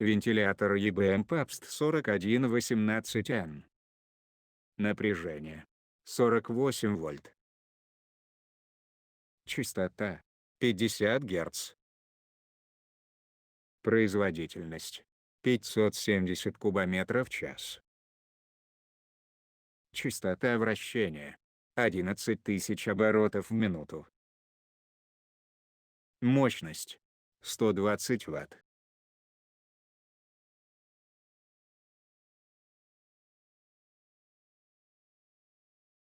Вентилятор EBM Pabst 4118N. Напряжение 48 вольт. Частота 50 Гц. Производительность 570 кубометров в час. Частота вращения 11 тысяч оборотов в минуту. Мощность 120 Вт.